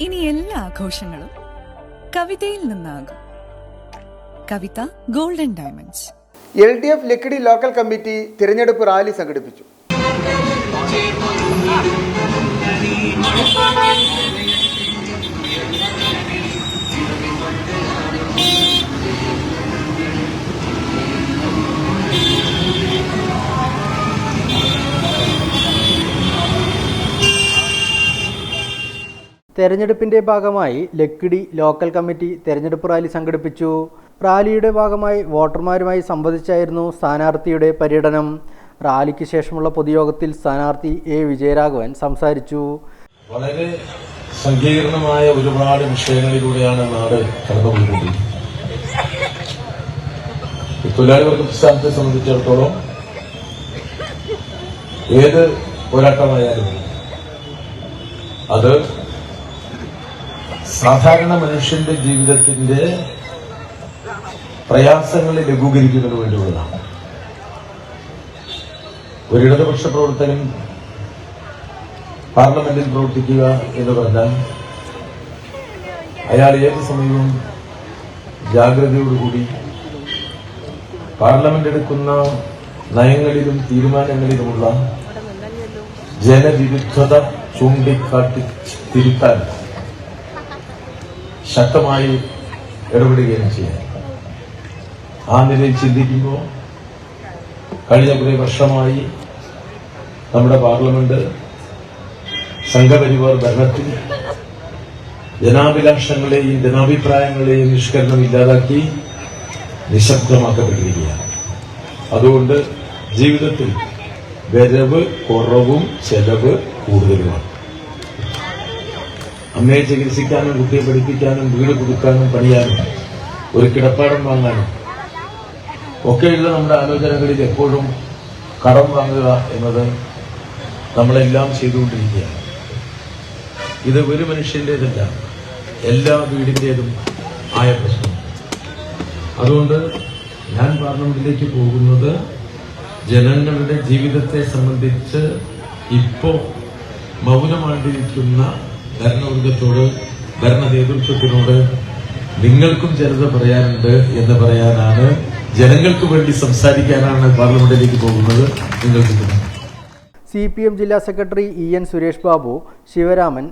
ഇനി എല്ലാ ആഘോഷങ്ങളും കവിതയിൽ നിന്നാകും. Kavitha golden diamonds. LDF Lakkidi local committee തിരഞ്ഞെടുപ്പ് റാലി സംഘടിപ്പിച്ചു. തെരഞ്ഞെടുപ്പിന്റെ ഭാഗമായി ലക്കിടി ലോക്കൽ കമ്മിറ്റി തെരഞ്ഞെടുപ്പ് റാലി സംഘടിപ്പിച്ചു. റാലിയുടെ ഭാഗമായി വോട്ടർമാരുമായി സംവദിച്ചായിരുന്നു സ്ഥാനാർത്ഥിയുടെ പര്യടനം. റാലിക്ക് ശേഷമുള്ള പൊതുയോഗത്തിൽ സ്ഥാനാർത്ഥി A. വിജയരാഘവൻ സംസാരിച്ചു. വളരെ സങ്കീർണമായ ഒരുപാട് വിഷയങ്ങളിലൂടെയാണ് നാട് കടന്നുപോയിക്കൊണ്ടിരിക്കുന്നത്. തൊഴിലാളി വർഗ പ്രസ്ഥാനത്തെ സംബന്ധിച്ചിടത്തോളം ഏത് പോരാട്ടമായാലും അത് സാധാരണ മനുഷ്യന്റെ ജീവിതത്തിന്റെ പ്രയാസങ്ങളെ ലഘൂകരിക്കുന്നതിന് വേണ്ടിയുള്ളതാണ്. ഒരു ഇടതുപക്ഷ പ്രവർത്തകൻ പാർലമെന്റിൽ പ്രവർത്തിക്കുക എന്ന് പറഞ്ഞാൽ അയാൾ ഏത് സമയവും ജാഗ്രതയോടുകൂടി പാർലമെന്റ് എടുക്കുന്ന നയങ്ങളിലും തീരുമാനങ്ങളിലുമുള്ള ജനവിരുദ്ധത ചൂണ്ടിക്കാട്ടി തിരുത്താൻ ശക്തമായി ഇടപെടുകയും ചെയ്യാം. ആ നിലയിൽ ചിന്തിക്കുമ്പോൾ കഴിഞ്ഞ കുറേ വർഷമായി നമ്മുടെ പാർലമെന്റ് സംഘപരിവാർ ഭരണത്തിൽ ജനാഭിലാഷങ്ങളെയും ജനാഭിപ്രായങ്ങളെയും നിഷ്കരണം ഇല്ലാതാക്കി നിശബ്ദമാക്കപ്പെട്ടിരിക്കുകയാണ്. അതുകൊണ്ട് ജീവിതത്തിൽ വരവ് കുറവും ചെലവ് കൂടുതലുമാണ്. അമ്മയെ ചികിത്സിക്കാനും കുട്ടിയെ പഠിപ്പിക്കാനും വീട് പുതുക്കാനും പണിയാനും ഒരു കിടപ്പാടം വാങ്ങാനും ഒക്കെയുള്ള നമ്മുടെ ആലോചനകളിൽ എപ്പോഴും കടം വാങ്ങുക എന്നത് നമ്മളെല്ലാം ചെയ്തുകൊണ്ടിരിക്കുകയാണ്. ഇത് ഒരു മനുഷ്യൻ്റെതല്ല, എല്ലാ വീടിൻ്റെതും ആയ പ്രശ്നം. അതുകൊണ്ട് ഞാൻ പാർലമെന്റിലേക്ക് പോകുന്നത് ജനങ്ങളുടെ ജീവിതത്തെ സംബന്ധിച്ച് ഇപ്പോൾ മൗനമാണ്ടിരിക്കുന്ന ഭരണവർഗത്തോട്, ഭരണ നേതൃത്വത്തിനോട് നിങ്ങൾക്കും ചിലത് പറയാനുണ്ട് എന്ന് പറയാനാണ്, ജനങ്ങൾക്ക് വേണ്ടി സംസാരിക്കാനാണ് പാർലമെന്റിലേക്ക് പോകുന്നത്. നിങ്ങൾക്ക് CPM ജില്ലാ secretary EN Suresh Babu, Sivaraman,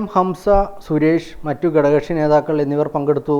M. Hamza, Suresh, മറ്റു ഘടകകക്ഷി നേതാക്കൾ എന്നിവർ പങ്കെടുത്തു.